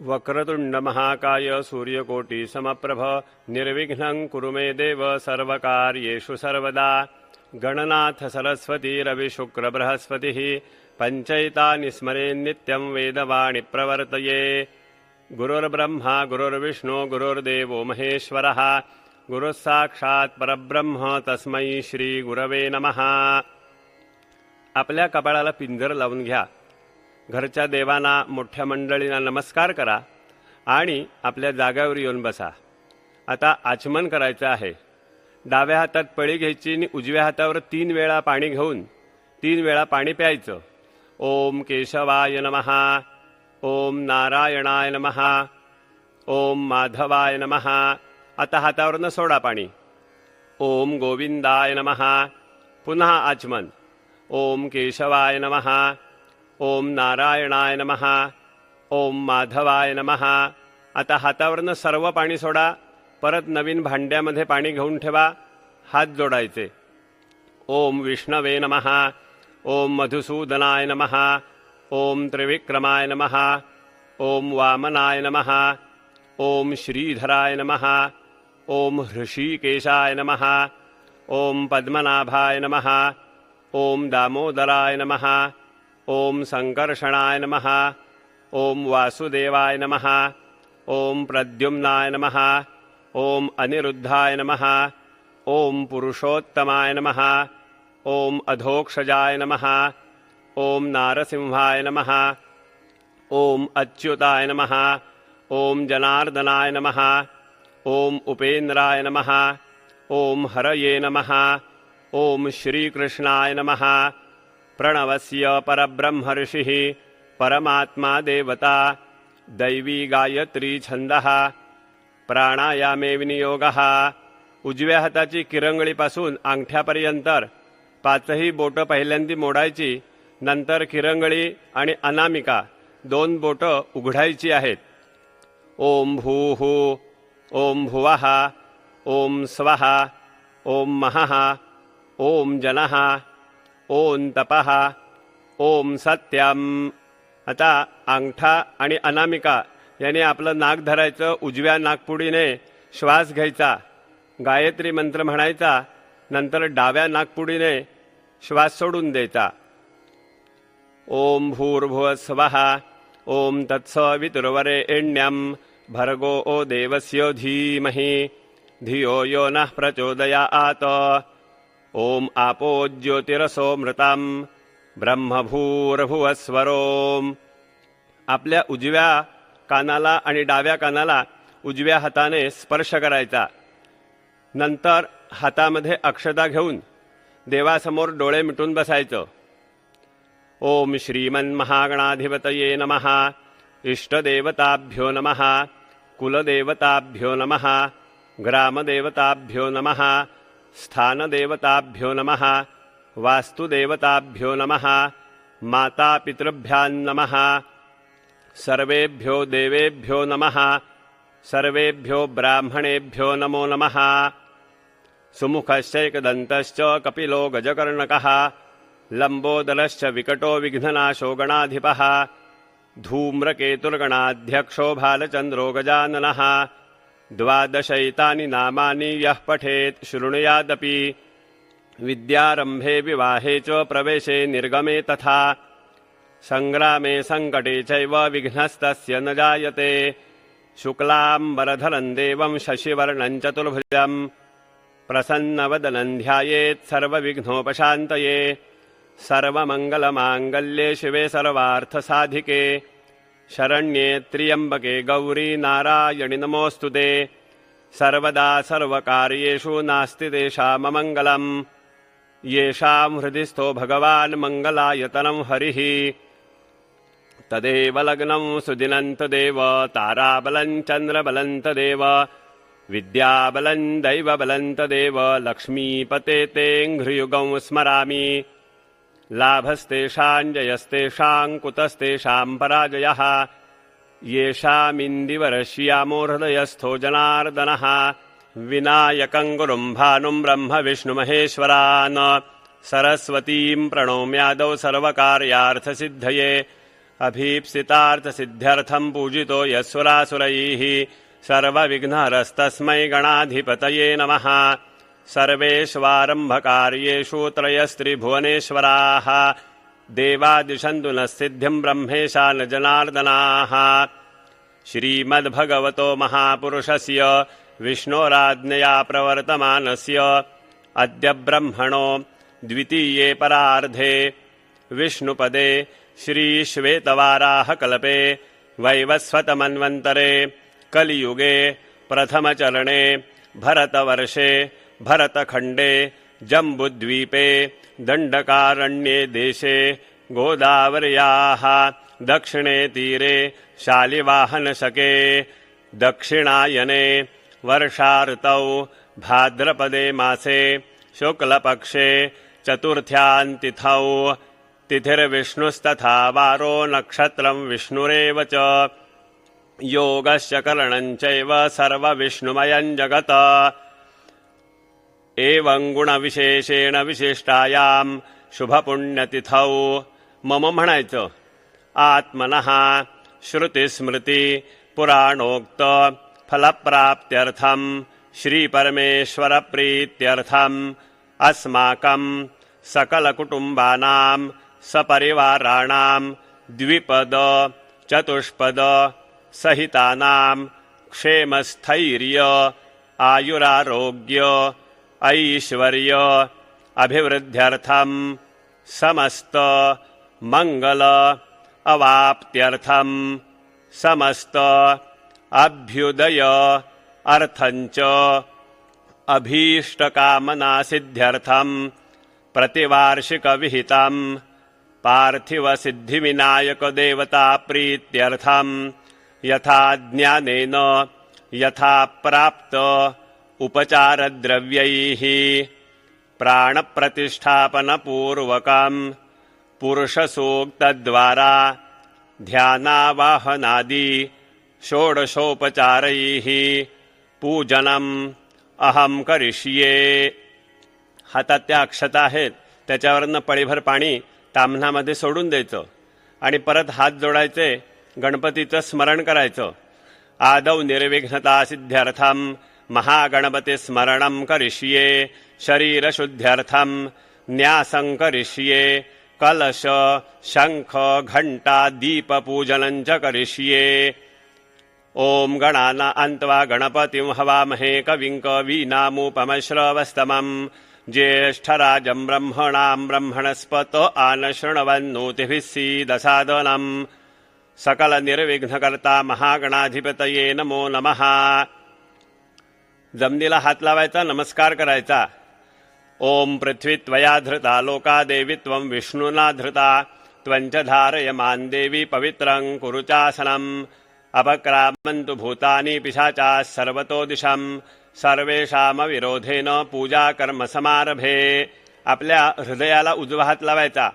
वक्रतुंड महाकाय सूर्यकोटि समप्रभ निर्विघ्नं कुरु मे देव सर्वकार्येषु सर्वदा। गणनाथ सरस्वती रवि शुक्र बृहस्पतिः पंचैतानि स्मरेन् नित्यं वेदवाणी प्रवर्तये। गुरुर्ब्रह्मा गुरुर्विष्णु गुरुर्देवो महेश्वरः गुरुः साक्षात् परब्रह्म तस्मै श्री गुरवे नमः। आपल्या कपाळाला पिंजर लावून घ्या. घरच्या देवांना मोठ्या मंडळींना नमस्कार करा आणि आपल्या जागेवर येऊन बसा. आता आचमन करायचं आहे. डाव्या हातात पळी घ्यायची आणि उजव्या हातावर 3 वेळा पाणी घेऊन 3 वेळा पाणी प्यायचं. ओम केशवाय नमः, ओम नारायणाय नमः, ओम माधवाय नमः. आता हातावरनं सोडा पाणी. ओम गोविंदाय नमः. पुन्हा आचमन. ओम केशवाय नमः, ओम नारायणाय नमः, ओम माधवाय नमः. आता हातावरनं सर्व पाणी सोडा. परत नवीन भांड्यामध्ये पाणी घेऊन ठेवा. हात जोडायचे. ओम विष्णवे नमः, ओम मधुसूदनाय नमः, ओम त्रिविक्रमाय नमः, ओम वामनाय नमः, ओम श्रीधराय नमः, ओम हृषीकेशाय नमः, ओम पद्मनाभाय नमः, ओम दामोदराय नमः, ओम संकर्षणाय नमः, ओम वासुदेवाय नमः, ओम प्रद्युम्नाय नमः, ओम अनिरुद्धाय नमः, ओम पुरुषोत्तमाय नमः, ओम अधोक्षजाय नमः, ओम नारसिंहाय नमः, ओम अच्युताय नमः, ओम जनार्दनाय नमः, ओम उपेन्द्राय नमः, ओम हरये नमः, ओम श्रीकृष्णाय नमः. प्रणवस्य परब्रह्म ऋषिः परमात्मा देवता दैवी गायत्री छंदः प्राणायामे विनियोगः. उजव्या हाताची किरंगळीपासून अंगठ्यापर्यंत 5ही बोटं पहिल्यांदी मोडायची. नंतर किरंगळी आणि अनामिका 2 बोटं उघडायची आहेत. ओम भूः, ओम भुवः, ओम स्वः, ओम महः, ओम जनः, ओम तपः, ओम सत्यम. आता अंगठा आणि अनामिका याने आपलं नाक धरायचं. उजव्या नाकपुडीने श्वास घ्यायचा. गायत्री मंत्र म्हणायचा. नंतर डाव्या नाकपुडीने श्वास सोडून द्यायचा. ओम भूर्भुवस्वः, ओम तत्सवितुर्वरेण्यं भर्गो ओ देवस्य धीमहि धियो यो नः प्रचोदयात्. ओम आपो ज्योतिरसोमृतं ब्रह्मभूर्भुवस्वरोम. आपल्या उजव्या कानाला आणि डाव्या कानाला उजव्या हाताने स्पर्श करायचा. नंतर हातामध्ये अक्षता घेऊन देवासमोर डोळे मिटून बसायचं. ओम श्रीमन्महागणाधिपतये नमः, इष्टदेवताभ्यो नमः, कुलदेवताभ्यो नमः, ग्रामदेवताभ्यो नमः, स्थानदेवताभ्यो नमः, वास्तुदेवताभ्यो नमः, मातापितृभ्यां नमः, सर्वेभ्यो देवेभ्यो नमः, सर्वेभ्यो ब्राह्मणेभ्यो नमो नमः. सुमुखश्चैकदन्तश्च कपिलो गजकर्णकः लम्बोदरश्च विकटो विघ्ननाशो गणाधिपः धूम्रकेतुर्गणाध्यक्षो भालचन्द्रो गजाननः. 12 नामानि यः पठेत् शृणुयादपि विद्यारम्भे विवाहे च प्रवेशे निर्गमे तथा संग्रामे संकटे चैव विघ्नस्तस्य न जायते. शुक्लाम्बरधरं देवं शशिवर्णं चतुर्भुजं प्रसन्नवदनं ध्यायेत् सर्वविघ्नोपशान्तये. सर्वमङ्गलमाङ्गल्ये शिवे सर्वार्थसाधिके शरण्ये त्र्यम्बके गौरी नारायणि नमोऽस्तुते. सर्वदा सर्वकार्येषु नास्ति तेषाममङ्गलम्. येषां हृदि स्थो भगवान् मङ्गलायतनं हरिः तदेव लग्नं सुदिनं तदेव ताराबलं चन्द्रबलं तदेव विद्याबलं दैवबलं तदेव लक्ष्मीपते तेऽङ्घ्रियुगं स्मरामि. लाभस्तेषां जयस्तेषां कुतस्तेषां पराजयः येषामिन्दिवरश्यामो हृदयस्थो जनार्दनः. विनायकं गुरुं भानुं ब्रह्म विष्णुमहेश्वरान् सरस्वतीं प्रणोम्यादौ सर्वकार्यार्थसिद्धये. अभीप्सितार्थसिद्ध्यर्थं पूजितो यस्सुरासुरैः सर्वविघ्नहरस्तस्मै गणाधिपतये नमः। सर्वेष्वारम्भकार्येषु त्रयस्त्रिभुवनेश्वराः देवादिशन्तु नः सिद्धिं ब्रह्मेशा न जनार्दनाः। श्रीमद्भगवतो महापुरुषस्य विष्णोराज्ञया प्रवर्तमानस्य अद्य ब्रह्मणो द्वितीये परार्धे विष्णुपदे श्रीश्वेतवाराहकल्पे वैवस्वतमन्वन्तरे कलियुगे प्रथमचरणे भरतवर्षे भरतखण्डे जम्बुद्वीपे दण्डकारण्ये देशे गोदावर्याः दक्षिणे तीरे शालिवाहनशके दक्षिणायने वर्षाऋतौ भाद्रपदे मासे शुक्लपक्षे चतुर्थ्यान्तिथौ तिथिर्विष्णुस्तथा वारो नक्षत्रं विष्णुरेव च योगश्च करणञ्चैव सर्वविष्णुमयं जगत्। एवं गुणविशेषेण विशिष्टायां शुभपुण्यतिथौ मम म्हणायचं आत्मनः श्रुतिस्मृती पुराणोक्त फलप्राप्त्यर्थं श्रीपरमेश्वरप्रीत्यर्थं अस्माकं सकलकुटुम्बानां सपरिवाराणां द्विपद चतुष्पद सहितानां क्षेमस्थैर्य आयुरारोग्य ऐश्वर्य अभिवृद्ध्यर्थं समस्त मंगल अवाप्त्यर्थं समस्त अभ्युदय अर्थंच अभीष्टकामना सिद्ध्यर्थं प्रतिवार्षिक विहितं पार्थिव सिद्धिविनायक देवता प्रीत्यर्थं यथा ज्ञानेन यथा प्राप्त उपचारद्रव्यैः प्राणप्रतिष्ठापनपूर्वकं पुरुषसूक्तद्वारा ध्यानावाहनादि षोडशोपचारैः पूजनम् अहं करिष्ये। हातात त्या अक्षता आहेत त्याच्यावरनं पळीभर पाणी ताम्हणामध्ये सोडून द्यायचं आणि परत हात जोडायचे, गणपतीचं स्मरण करायचं। आदौ निर्विघ्नता सिद्ध्यर्थं महागणपती स्मरणं करिष्ये, शरीरशुद्ध्यर्थं न्यासं करिष्ये, कलश शंख घंटा दीप पूजनं च करिष्ये। ओम गणानान्त्वा गणपतिं हवामहे कविं कवीनामुपमश्रवस्तमं ज्येष्ठराजं ब्रह्मणां ब्रह्मणस्पत आनशृण्वन्नोतिभिः सीदसादनं। सकल निर्विघ्नकर्ता महागणाधिपतये नमो नमः। जमिनीला हात लावायचा, नमस्कार करायचा। ओम पृथ्वी त्वया धृता लोका देवी त्वं विष्णुना धृता त्वंच धारयमान देवी पवित्रं कुरुचासनम्। अपक्रामन्तु भूतानि पिशाचाः सर्वतो दिशं सर्वेषामविरोधेन पूजा कर्म समारभे। आपल्या हृदयाला उजवा हात लावायचा।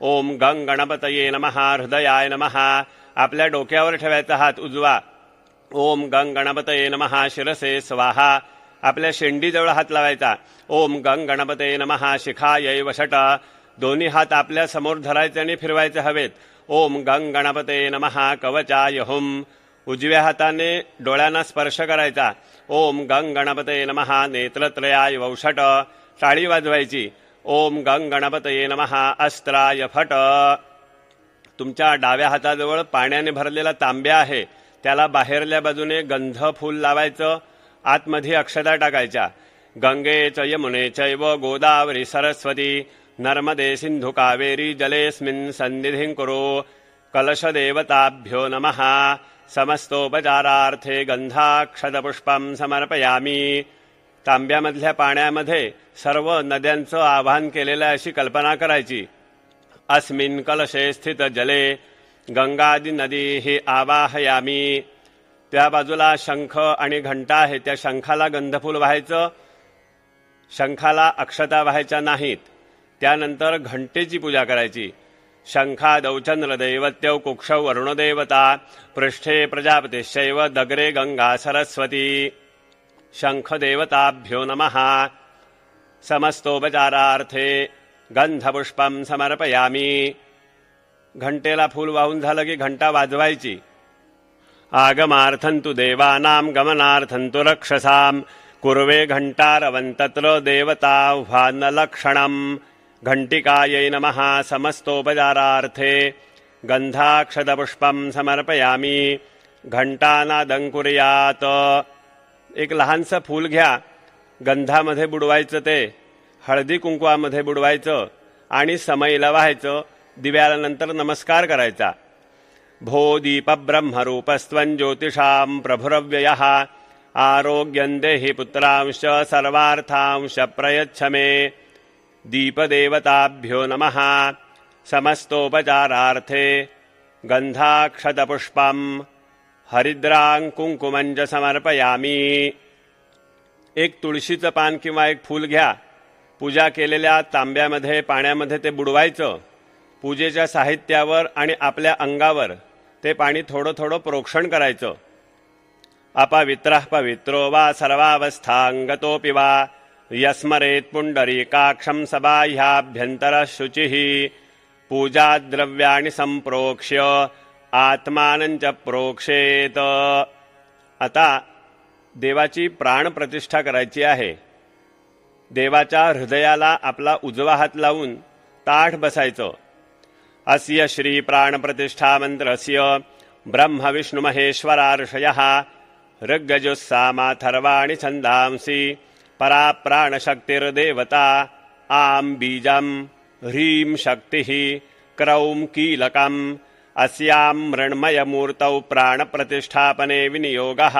ओम गंग गणपतये नमः हृदयाय नमः। आपल्या डोक्यावर ठेवायचा हात उजवा। ओम गंग गणपतये नमः शिरसे स्वाहा। आपल्या शेंडीजवळ हात लावायचा। ओम गंग गणपतये नमः शिखायै वषट। दोन्ही हात आपल्या समोर धरायचे आणि फिरवायचे हवेत। ओम गंग गणपतये नमः कवचाय हुम। उजव्या हाताने डोळ्यांना स्पर्श करायचा। ओम गंग गणपतये नमः नेत्रत्रयाय वौषट। टाळी वाजवायची। ओम गंग गणपतये नमः अस्त्राय फट। तुमच्या डाव्या हाताजवळ पाण्याने भरलेला तांब्या आहे, त्याला बाहेरल्या बाजूने गंध फूल लावायचं, आतमध्ये अक्षता टाकायच्या। गंगे च यमुने चैव गोदावरी सरस्वती नर्मदे सिंधु कावेरी जलेस्मिन् सन्निधिं कुरु। कलशदेवताभ्यो नमः। समस्तोपचारार्थे गंधाक्षतपुष्पं समर्पयामि। तांब्यामधल्या पाण्यामध्ये सर्व नद्यांचं आवाहन केलेलं अशी कल्पना करायची। अस्मिन् कलशे स्थित जले गंगादि नदीहि आवाहयामि। त्या बाजूला शंख आणि घंटा आहे, त्या शंखाला गंधफूल व्हायचं, शंखाला अक्षता व्हायच्या नाहीत। त्यानंतर घंटेची पूजा करायची। शंखादौ चंद्रदैवत्यौ कुक्षौ वरुणदेवता पृष्ठे प्रजापतिश्चैव दग्रे गंगा सरस्वती। शंखदेवताभ्यो नमः। समस्तोपचारार्थे गंधपुष्पं समर्पयामि। घंटेला फूल वाहून झालं की घंटा वाजवायची. आगमार्थं तु देवानां गमनार्थं तु रक्षसां कुर्वे घंटारवंतत्र देवताह्वानलक्षणम्. घंटिकायै नमः समस्तोपचारार्थे गंधाक्षतपुष्पं समर्पयामी. घंटानादं कुर्यात. एक लहानसं फूल घ्या, गंधामध्ये बुडवायचं, ते हळदी कुंकवामध्ये बुडवायचं आणि समईला वाहायचं. दिव्याला नंतर नमस्कार करायचा. भो दीप ब्रह्मरूपस्त्वं ज्योतिषां प्रभुरव्ययः आरोग्यं देहि पुत्रांश सर्वार्थांश प्रयच्छ मे. दीपदेवताभ्यो नमः समस्तोपचारार्थे गंधाक्षतपुष्पं हरिद्रां कुंकुमं च समर्पयामी. एक तुळशीचं पान किंवा एक फूल घ्या, पूजा केलेल्या तांब्यामध्ये पाण्यामध्ये ते बुडवायचं. पूजेच्या साहित्यावर आणि आपल्या अंगावर ते पाणी थोडं थोडं प्रोक्षण करायचं. अपवित्रः पवित्रो वा सर्वावस्थांगतोऽपि वा यस्मरेत् पुंडरीकाक्षं सबाह्याभ्यन्तरः शुचिः. पूजाद्रव्याणि संप्रोक्ष्य आत्मानं च प्रोक्षेत. आता देवाची प्राणप्रतिष्ठा करायची आहे. देवाच्या हृदयाला आपला उजवा हात लावून ताठ बसायचं. अस्य श्री प्राणप्रतिष्ठा मंत्रस्य ब्रह्म विष्णु महेश्वरार्षयः ऋग्यजुस्सामाथर्वाणि छन्दांसि परा प्राणशक्तिर्देवता. आं बीजं ह्रीं शक्तिः क्रौं कीलकम्. अस्यां मृण्मयमूर्तौ प्राणप्रतिष्ठापने विनियोगः.